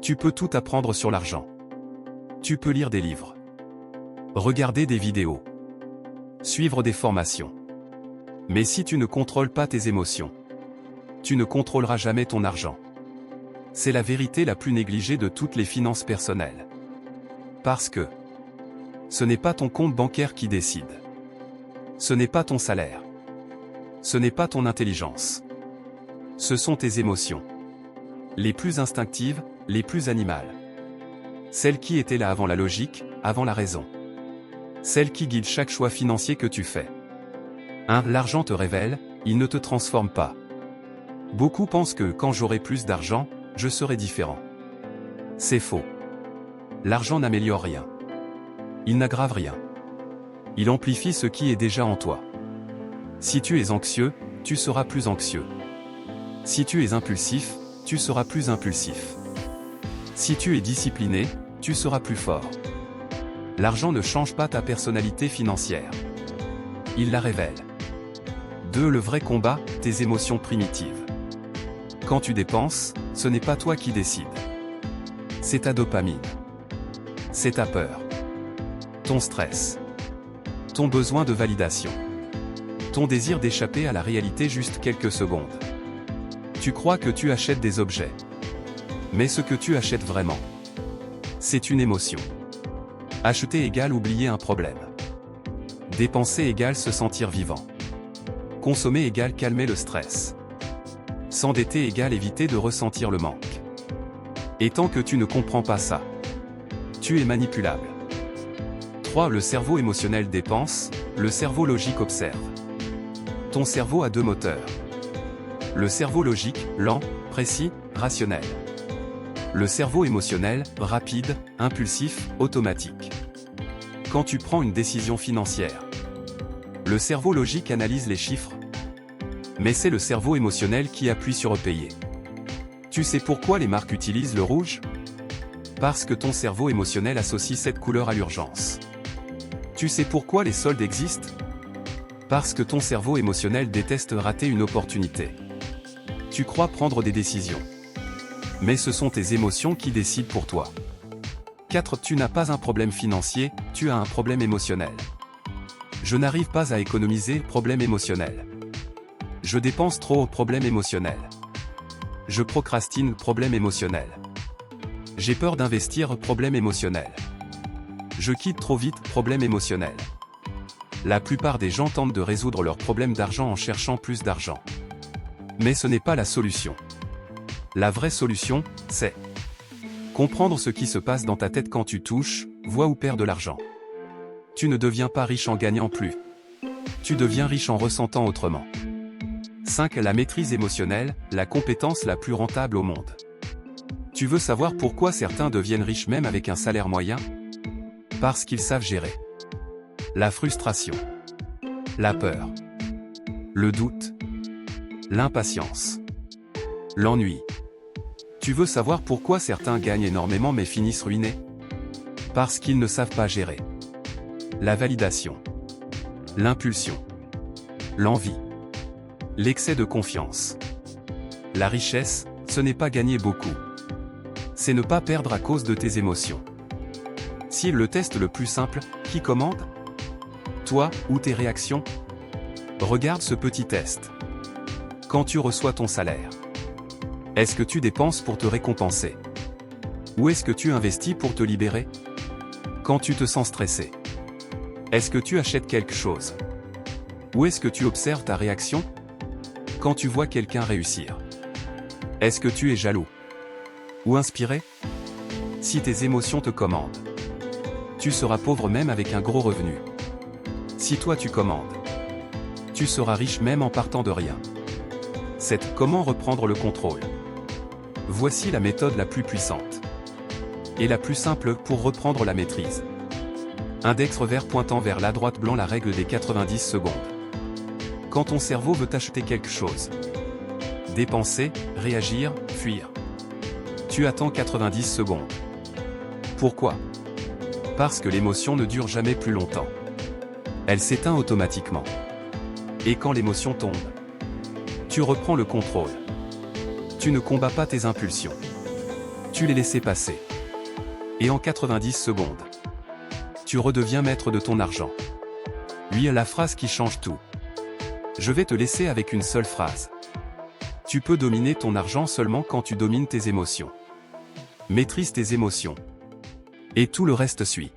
Tu peux tout apprendre sur l'argent. Tu peux lire des livres, regarder des vidéos, suivre des formations. Mais si tu ne contrôles pas tes émotions, tu ne contrôleras jamais ton argent. C'est la vérité la plus négligée de toutes les finances personnelles. Parce que ce n'est pas ton compte bancaire qui décide. Ce n'est pas ton salaire. Ce n'est pas ton intelligence. Ce sont tes émotions. Les plus instinctives, les plus animales. Celles qui étaient là avant la logique, avant la raison. Celles qui guident chaque choix financier que tu fais. 1. L'argent te révèle, il ne te transforme pas. Beaucoup pensent que quand j'aurai plus d'argent, je serai différent. C'est faux. L'argent n'améliore rien. Il n'aggrave rien. Il amplifie ce qui est déjà en toi. Si tu es anxieux, tu seras plus anxieux. Si tu es impulsif, tu seras plus impulsif. Si tu es discipliné, tu seras plus fort. L'argent ne change pas ta personnalité financière. Il la révèle. 2. Le vrai combat, tes émotions primitives. Quand tu dépenses, ce n'est pas toi qui décides. C'est ta dopamine. C'est ta peur. Ton stress. Ton besoin de validation. Ton désir d'échapper à la réalité juste quelques secondes. Tu crois que tu achètes des objets. Mais ce que tu achètes vraiment, c'est une émotion. Acheter égale oublier un problème. Dépenser égale se sentir vivant. Consommer égale calmer le stress. S'endetter égale éviter de ressentir le manque. Et tant que tu ne comprends pas ça, tu es manipulable. 3. Le cerveau émotionnel dépense, le cerveau logique observe. Ton cerveau a deux moteurs. Le cerveau logique, lent, précis, rationnel. Le cerveau émotionnel, rapide, impulsif, automatique. Quand tu prends une décision financière, le cerveau logique analyse les chiffres. Mais c'est le cerveau émotionnel qui appuie sur payer. Tu sais pourquoi les marques utilisent le rouge? Parce que ton cerveau émotionnel associe cette couleur à l'urgence. Tu sais pourquoi les soldes existent? Parce que ton cerveau émotionnel déteste rater une opportunité. Tu crois prendre des décisions. Mais ce sont tes émotions qui décident pour toi. 4. Tu n'as pas un problème financier, tu as un problème émotionnel. Je n'arrive pas à économiser, problème émotionnel. Je dépense trop, problème émotionnel. Je procrastine, problème émotionnel. J'ai peur d'investir, problème émotionnel. Je quitte trop vite, problème émotionnel. La plupart des gens tentent de résoudre leurs problèmes d'argent en cherchant plus d'argent. Mais ce n'est pas la solution. La vraie solution, c'est comprendre ce qui se passe dans ta tête quand tu touches, vois ou perds de l'argent. Tu ne deviens pas riche en gagnant plus. Tu deviens riche en ressentant autrement. 5. La maîtrise émotionnelle, la compétence la plus rentable au monde. Tu veux savoir pourquoi certains deviennent riches même avec un salaire moyen? Parce qu'ils savent gérer la frustration, la peur, le doute, l'impatience, l'ennui. Tu veux savoir pourquoi certains gagnent énormément mais finissent ruinés? Parce qu'ils ne savent pas gérer la validation, l'impulsion, l'envie, l'excès de confiance. La richesse, ce n'est pas gagner beaucoup. C'est ne pas perdre à cause de tes émotions. Si le test le plus simple, qui commande? Toi ou tes réactions? Regarde ce petit test. Quand tu reçois ton salaire, est-ce que tu dépenses pour te récompenser? Ou est-ce que tu investis pour te libérer? Quand tu te sens stressé, est-ce que tu achètes quelque chose? Ou est-ce que tu observes ta réaction? Quand tu vois quelqu'un réussir, est-ce que tu es jaloux? Ou inspiré? Si tes émotions te commandent, tu seras pauvre même avec un gros revenu. Si toi tu commandes, tu seras riche même en partant de rien. 7. Comment reprendre le contrôle? Voici la méthode la plus puissante et la plus simple pour reprendre la maîtrise. Index revers pointant vers la droite, blanc, la règle des 90 secondes. Quand ton cerveau veut acheter quelque chose, dépenser, réagir, fuir, tu attends 90 secondes. Pourquoi? Parce que l'émotion ne dure jamais plus longtemps. Elle s'éteint automatiquement. Et quand l'émotion tombe, tu reprends le contrôle. Tu ne combats pas tes impulsions. Tu les laissais passer. Et en 90 secondes, tu redeviens maître de ton argent. Lui a la phrase qui change tout. Je vais te laisser avec une seule phrase. Tu peux dominer ton argent seulement quand tu domines tes émotions. Maîtrise tes émotions. Et tout le reste suit.